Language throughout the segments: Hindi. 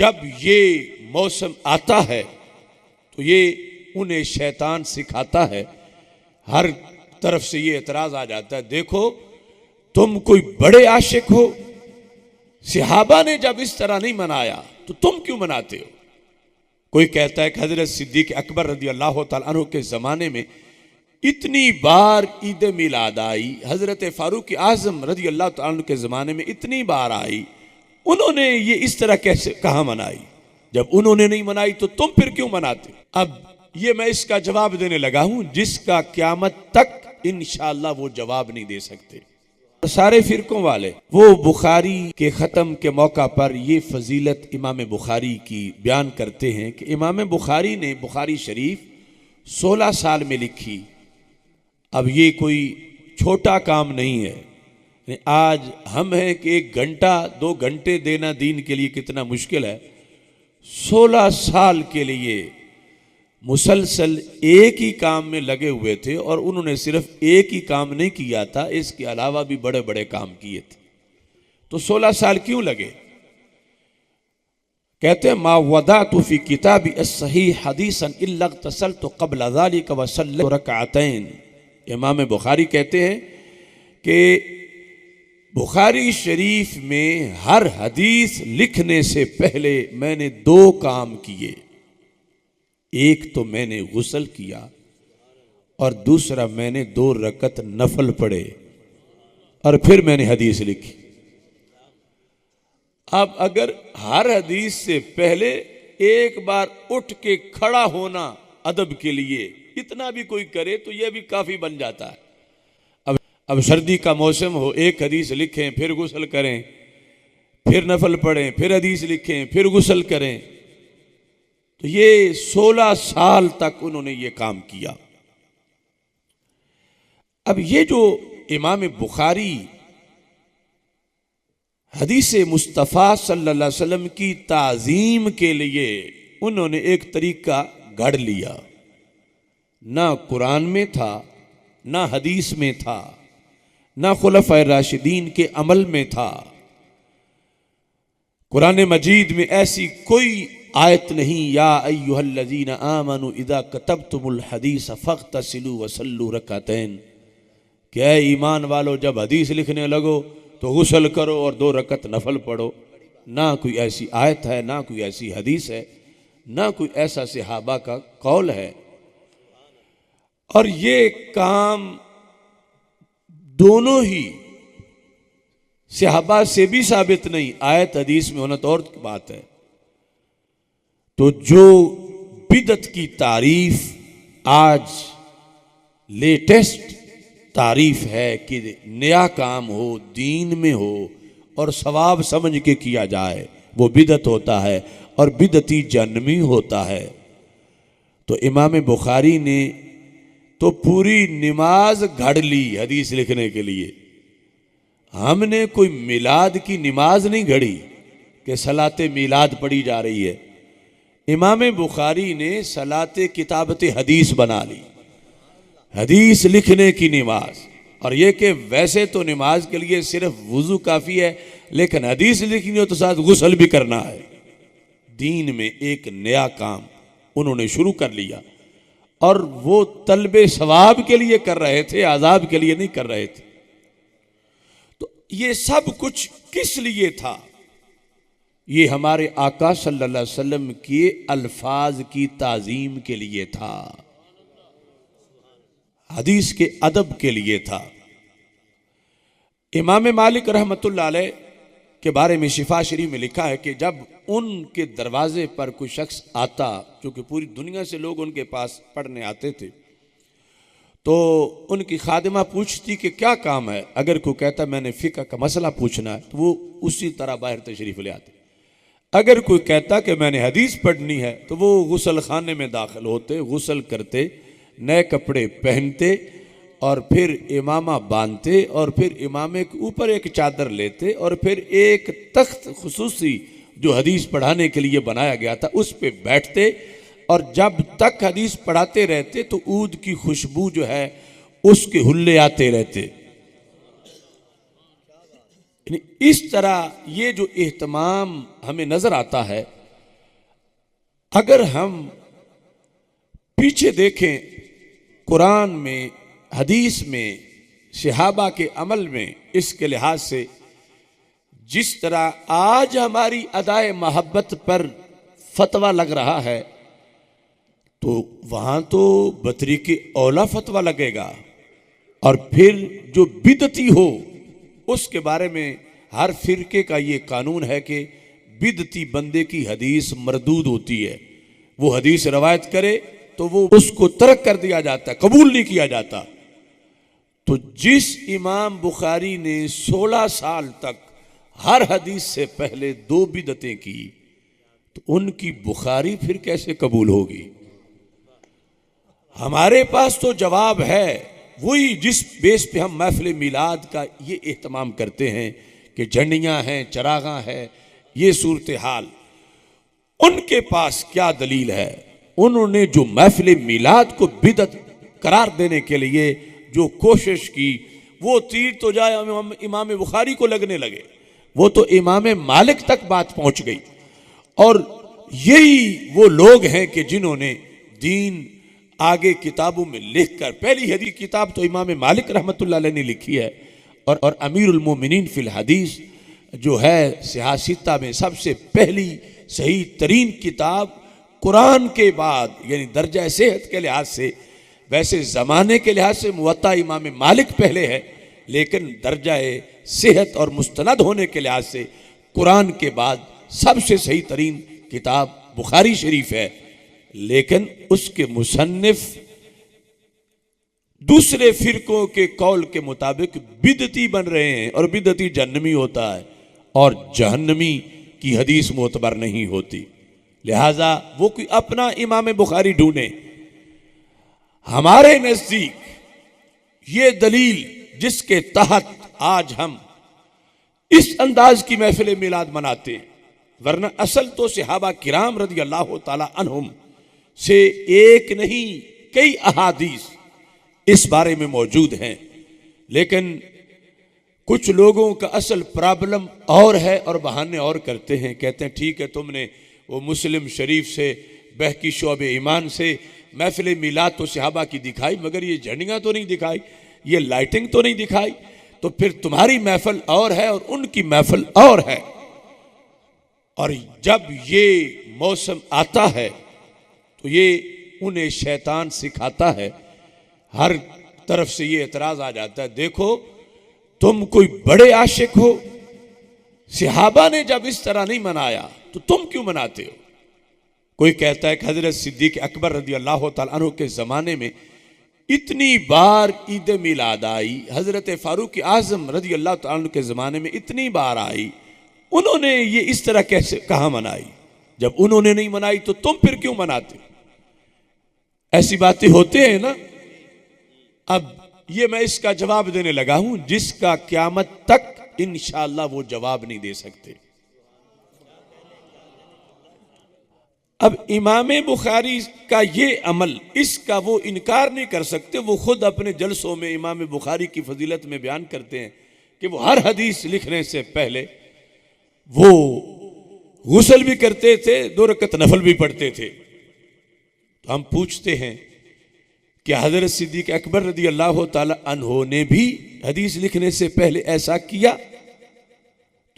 जब ये मौसम आता है तो ये उन्हें शैतान सिखाता है, हर तरफ से ये एतराज आ जाता है, देखो तुम कोई बड़े आशिक हो, सहाबा ने जब इस तरह नहीं मनाया तो तुम क्यों मनाते हो। कोई कहता है कि हजरत सिद्दीक अकबर रज़ी अल्लाह तआला अन्हु के ज़माने में इतनी बार ईद मिलाद आई, हजरत फारूक आज़म रज़ी अल्लाह तआला अन्हु के ज़माने में इतनी बार आई, उन्होंने ये इस तरह कैसे कहाँ मनाई। जब उन्होंने नहीं मनाई तो तुम फिर क्यों मनाते। अब ये मैं इसका जवाब देने लगा हूं जिसका क़यामत तक इंशाअल्लाह वो जवाब नहीं दे सकते। सारे फिरकों वाले वो बुखारी के ख़त्म के मौका पर ये फजीलत इमाम बुखारी की बयान करते हैं कि इमाम बुखारी ने बुखारी शरीफ 16 साल में लिखी। अब ये कोई छोटा काम नहीं है। आज हम हैं कि 1 घंटा 2 घंटे देना दीन के लिए कितना मुश्किल है, 16 साल के लिए मुसलसल एक ही काम में लगे हुए थे और उन्होंने सिर्फ एक ही काम नहीं किया था, इसके अलावा भी बड़े बड़े काम किए थे। तो 16 साल क्यों लगे। कहते हैं मा वदातु फी किताबी अस्सहीह हदीसन इल्ला इग़तसलतु क़ब्ल ज़ालिका व सल्लैतु रकअतैन। इमाम बुखारी कहते हैं कि बुखारी शरीफ में हर हदीस लिखने से पहले मैंने 2 काम किए, एक तो मैंने गुस्ल किया और दूसरा मैंने 2 रकत नफल पढ़े और फिर मैंने हदीस लिखी। अब अगर हर हदीस से पहले एक बार उठ के खड़ा होना अदब के लिए इतना भी कोई करे तो यह भी काफी बन जाता है। अब सर्दी का मौसम हो, एक हदीस लिखें फिर गुस्ल करें, फिर नफल पढ़ें, फिर हदीस लिखें, फिर गुस्ल करें, तो ये 16 साल तक उन्होंने ये काम किया। अब ये जो इमाम बुखारी हदीस मुस्तफ़ा सल्लल्लाहु अलैहि वसल्लम की ताज़ीम के लिए उन्होंने एक तरीका गढ़ लिया, ना कुरान में था, ना हदीस में था, ना खुलफ़ाए राशिदीन के अमल में था। कुरान मजीद में ऐसी कोई आयत नहीं, या अय्युहल्लज़ीना आमनु इज़ा कतबतुमुल हदीस फ़ग़्तसिलू वसल्लू रकअतैन, कि ऐ ईमान वालो जब हदीस लिखने लगो तो गुस्ल करो और 2 रकत नफल पढ़ो। ना कोई ऐसी आयत है, ना कोई ऐसी हदीस है, ना कोई ऐसा सहाबा का कौल है। और ये काम दोनों ही सहाबा से भी साबित नहीं, आयत हदीस में होना तो और बात है। तो जो बिदत की तारीफ आज लेटेस्ट तारीफ है कि नया काम हो, दीन में हो और सवाब समझ के किया जाए, वो बिदत होता है और बिदती जन्मी होता है। तो इमाम बुखारी ने तो पूरी नमाज घड़ ली हदीस लिखने के लिए। हमने कोई मिलाद की नमाज नहीं घड़ी कि सलाते मिलाद पढ़ी जा रही है। इमाम बुखारी ने सलाते किताबत हदीस बना ली, हदीस लिखने की नमाज। और ये कि वैसे तो नमाज के लिए सिर्फ वुजू काफ़ी है, लेकिन हदीस लिखनी हो तो साथ गुस्ल भी करना है। दीन में एक नया काम उन्होंने शुरू कर लिया और वो तलबे सवाब के लिए कर रहे थे, आज़ाब के लिए नहीं कर रहे थे। तो ये सब कुछ किस लिए था। ये हमारे आका सल्लल्लाहु अलैहि वसल्लम के अल्फाज की ताज़ीम के लिए था, हदीस के अदब के लिए था। इमाम मालिक रहमतुल्लाह अलैह के बारे में शिफा शरीफ में लिखा है कि जब उनके दरवाजे पर कोई शख्स आता, क्योंकि पूरी दुनिया से लोग उनके पास पढ़ने आते थे, तो उनकी खादिमा पूछती कि क्या काम है। अगर कोई कहता मैंने फ़िक़्ह का मसला पूछना है तो वो उसी तरह बाहर तशरीफ़ ले आते। अगर कोई कहता कि मैंने हदीस पढ़नी है तो वो गुस्ल खाने में दाखिल होते, गुस्ल करते, नए कपड़े पहनते और फिर इमामा बांधते और फिर इमामे के ऊपर एक चादर लेते और फिर एक तख्त खुसूसी जो हदीस पढ़ाने के लिए बनाया गया था उस पे बैठते और जब तक हदीस पढ़ाते रहते तो ऊद की खुशबू जो है उसके हुल्ले आते रहते। इस तरह ये जो इह्तिमाम हमें नजर आता है अगर हम पीछे देखें कुरान में, हदीस में, सहाबा के अमल में, इसके लिहाज से जिस तरह आज हमारी अदाए मोहब्बत पर फतवा लग रहा है, तो वहां तो बतरी के औला फतवा लगेगा। और फिर जो बिदती हो उसके बारे में हर फिरके का ये कानून है कि बिदती बंदे की हदीस मरदूद होती है। वो हदीस रवायत करे तो वो उसको तर्क कर दिया जाता, कबूल नहीं किया जाता। तो जिस इमाम बुखारी ने 16 साल तक हर हदीस से पहले 2 बिदतें की, तो उनकी बुखारी फिर कैसे कबूल होगी? हमारे पास तो जवाब है वही जिस बेस पे हम महफिल मिलाद का ये एहतमाम करते हैं कि झंडियां हैं, चरागा है, ये सूरत हाल। उनके पास क्या दलील है? उन्होंने जो महफिल मिलाद को बिदत करार देने के लिए जो कोशिश की, वो तीर तो जाए इमाम बुखारी को लगने लगे, वो तो इमाम मालिक तक बात पहुंच गई। और यही वो लोग हैं कि जिन्होंने दीन आगे किताबों में लिखकर, पहली हदीस किताब तो इमाम मालिक रहमतुल्लाह अलैह ने लिखी है, और अमीरुल मोमिनीन फिल हदीस जो है सियासिता में सबसे पहली सही तरीन किताब कुरान के बाद, यानी दर्जा सेहत के लिहाज से, वैसे ज़माने के लिहाज से मुवत्ता इमाम मालिक पहले है, लेकिन दर्जा सेहत और मुस्तनद होने के लिहाज से कुरान के बाद सबसे सही तरीन किताब बुखारी शरीफ है। लेकिन उसके मुसन्निफ दूसरे फिरकों के कौल के मुताबिक बिदती बन रहे हैं, और बिदती जहन्नमी होता है, और जहन्नमी की हदीस मोतबर नहीं होती। लिहाजा वो कोई अपना इमाम बुखारी ढूंढे। हमारे नजदीक ये दलील जिसके तहत आज हम इस अंदाज की महफिल मिलाद मनाते हैं, वरना असल तो सहाबा किराम रदी अल्लाह ताला अन्हुम से एक नहीं कई अहादीस इस बारे में मौजूद हैं। लेकिन कुछ लोगों का असल प्रॉब्लम और है और बहाने और करते हैं। कहते हैं ठीक है, तुमने वो मुस्लिम शरीफ से, बहकी शोब ईमान से महफिल मिलाद तो सहाबा की दिखाई, मगर ये झंडियाँ तो नहीं दिखाई, ये लाइटिंग तो नहीं दिखाई, तो फिर तुम्हारी महफिल और है और उनकी महफिल और है। और जब ये मौसम आता है तो ये उन्हें शैतान सिखाता है। हर तरफ से ये एतराज आ जाता है, देखो तुम कोई बड़े आशिक हो, सहाबा ने जब इस तरह नहीं मनाया तो तुम क्यों मनाते हो? कोई कहता है कि हजरत सिद्दीक अकबर रदी अल्लाह तआला अन्हु के ज़माने में इतनी बार ईद मिलाद आई, हजरत फारूक आजम रदी अल्लाह तआला अन्हु के ज़माने में इतनी बार आई, उन्होंने ये इस तरह कैसे कहाँ मनाई? जब उन्होंने नहीं मनाई तो तुम फिर क्यों मनाते? ऐसी बातें होते हैं ना। अब ये मैं इसका जवाब देने लगा हूं जिसका क़यामत तक इंशाअल्लाह वो जवाब नहीं दे सकते। अब इमाम बुखारी का ये अमल, इसका वो इनकार नहीं कर सकते। वो खुद अपने जलसों में इमाम बुखारी की फजीलत में बयान करते हैं कि वो हर हदीस लिखने से पहले वो गुस्ल भी करते थे, 2 रकत नफल भी पढ़ते थे। तो हम पूछते हैं कि हजरत सिद्दीक अकबर रदी अल्लाह ताला अन्हो ने भी हदीस लिखने से पहले ऐसा किया?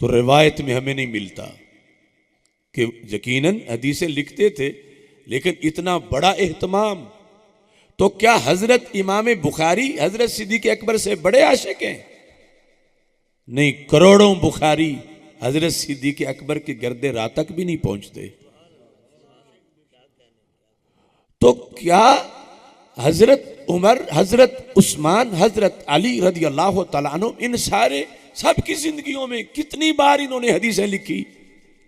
तो रिवायत में हमें नहीं मिलता कि यकीनन हदीसें लिखते थे, लेकिन इतना बड़ा एहतमाम। तो क्या हजरत इमाम बुखारी हजरत सिद्दीक अकबर से बड़े आशिक हैं? नहीं, करोड़ों बुखारी हजरत सिद्दीक अकबर के गर्दे राह तक भी नहीं पहुंचते। तो क्या हजरत उमर, हजरत उस्मान, हजरत अली रदी अल्लाह तआला अन्हु, इन सारे सबकी जिंदगियों में कितनी बार इन्होंने हदीसें लिखी?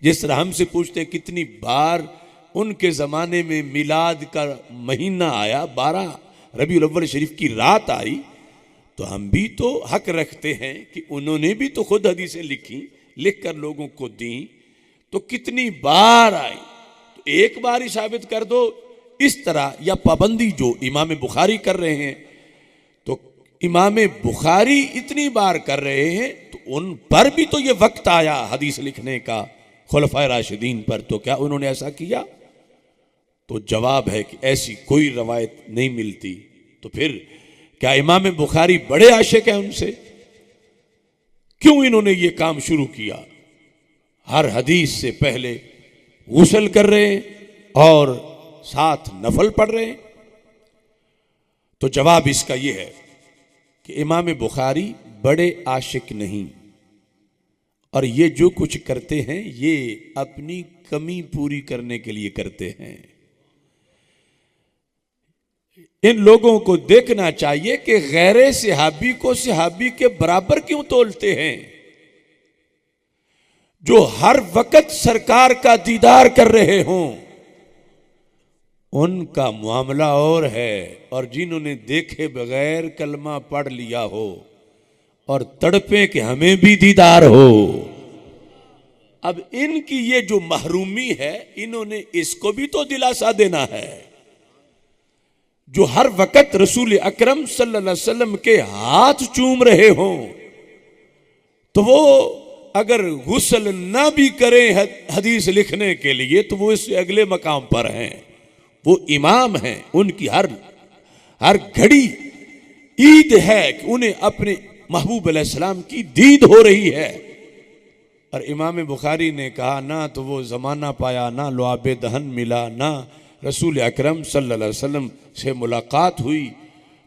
जिस तरह हमसे पूछते हैं कितनी बार उनके ज़माने में मिलाद का महीना आया, 12 रबीउल अव्वल शरीफ की रात आई, तो हम भी तो हक रखते हैं कि उन्होंने भी तो खुद हदीसें लिखी, लिख कर लोगों को दी। तो कितनी बार आई? तो एक बार ही साबित कर दो। इस तरह या पाबंदी जो इमाम बुखारी कर रहे हैं, तो इमाम बुखारी इतनी बार कर रहे हैं, तो उन पर भी तो ये वक्त आया हदीस लिखने का, खुलफाए राशिदीन पर। तो क्या उन्होंने ऐसा किया? तो जवाब है कि ऐसी कोई रवायत नहीं मिलती। तो फिर क्या इमाम बुखारी बड़े आशिक हैं उनसे? क्यों इन्होंने ये काम शुरू किया? हर हदीस से पहले गुस्ल कर रहे हैं और साथ नफल पढ़ रहे हैं। तो जवाब इसका यह है कि इमाम बुखारी बड़े आशिक नहीं, और ये जो कुछ करते हैं ये अपनी कमी पूरी करने के लिए करते हैं। इन लोगों को देखना चाहिए कि गैरे सहाबी को सहाबी के बराबर क्यों तोलते हैं। जो हर वक्त सरकार का दीदार कर रहे हों उनका मामला और है, और जिन्होंने देखे बगैर कलमा पढ़ लिया हो और तड़पे कि हमें भी दीदार हो। अब इनकी ये जो महरूमी है, इन्होंने इसको भी तो दिलासा देना है। जो हर वक्त रसूल अकरम सल्लल्लाहु अलैहि वसल्लम के हाथ चूम रहे हों, तो वो अगर गुस्ल ना भी करें हदीस लिखने के लिए, तो वो इससे अगले मकाम पर हैं। वो इमाम हैं, उनकी हर घड़ी ईद है कि उन्हें अपने महबूब अलैहिस्सलाम की दीद हो रही है। और इमाम बुखारी ने कहा, ना तो वो ज़माना पाया, ना लुआबे दहन मिला, ना रसूल अकरम सल्लल्लाहु अलैहि वसल्लम से मुलाकात हुई,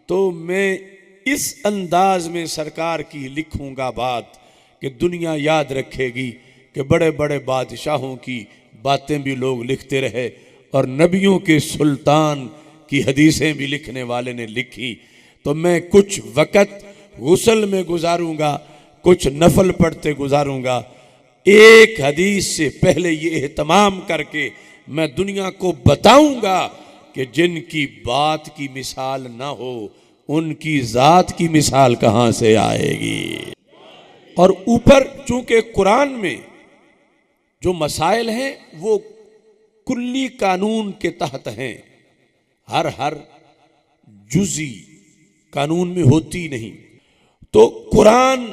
तो मैं इस अंदाज में सरकार की लिखूंगा बात कि दुनिया याद रखेगी कि बड़े बड़े बादशाहों की बातें भी लोग लिखते रहे और नबियों के सुल्तान की हदीसें भी लिखने वाले ने लिखी। तो मैं कुछ वक़्त गुस्ल में गुजारूंगा, कुछ नफल पढ़ते गुजारूंगा। एक हदीस से पहले ये एहतमाम करके मैं दुनिया को बताऊंगा कि जिनकी बात की मिसाल ना हो उनकी जात की मिसाल कहां से आएगी। और ऊपर चूंकि कुरान में जो मसाइल हैं वो कुल्ली कानून के तहत हैं, हर जुज़ी कानून में होती नहीं, तो कुरान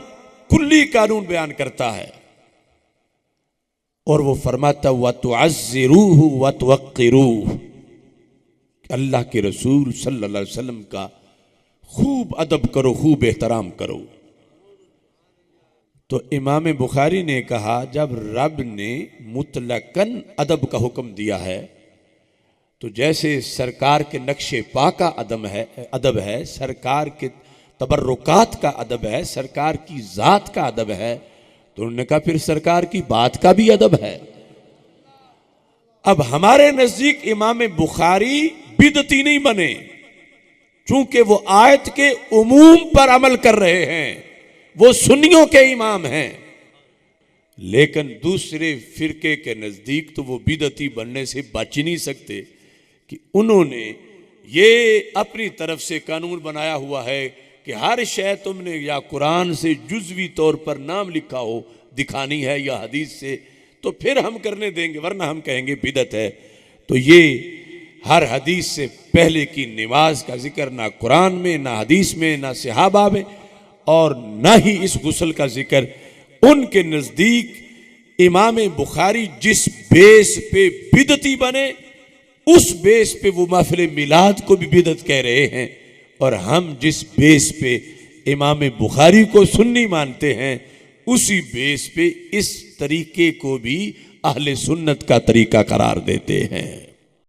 कुल्ली कानून बयान करता है और वो फरमाता व तुअज़्ज़िरूहु व तुवक़्क़िरूहु, अल्लाह के रसूल सल्लल्लाहु अलैहि वसल्लम का खूब अदब करो, खूब एहतराम करो। तो इमाम बुखारी ने कहा, जब रब ने मुतलकन अदब का हुक्म दिया है, तो जैसे सरकार के नक्शे पा का अदब है, सरकार के तबर्रुकात का अदब है, सरकार की ज़ात का अदब है, तो उन्होंने कहा फिर सरकार की बात का भी अदब है। अब हमारे नजदीक इमाम बुखारी बिदती नहीं बने, चूंकि वो आयत के उमूम पर अमल कर रहे हैं, वो सुन्नियों के इमाम हैं। लेकिन दूसरे फिरके के नजदीक तो वो बिदती बनने से बच नहीं सकते कि उन्होंने ये अपनी तरफ से कानून बनाया हुआ है कि हर शय तुमने या कुरान से जुज़वी तौर पर नाम लिखा हो दिखानी है या हदीस से, तो फिर हम करने देंगे, वरना हम कहेंगे बिदत है। तो ये हर हदीस से पहले की नमाज का जिक्र ना कुरान में, ना हदीस में, ना सहाबा में, और ना ही इस गुस्ल का जिक्र। उनके नज़दीक इमाम बुखारी जिस बेस पे बिदती बने, उस बेस पे वो महफिल मिलाद को भी बिदत कह रहे हैं, और हम जिस बेस पे इमाम बुखारी को सुन्नी मानते हैं उसी बेस पे इस तरीके को भी अहले सुन्नत का तरीका करार देते हैं।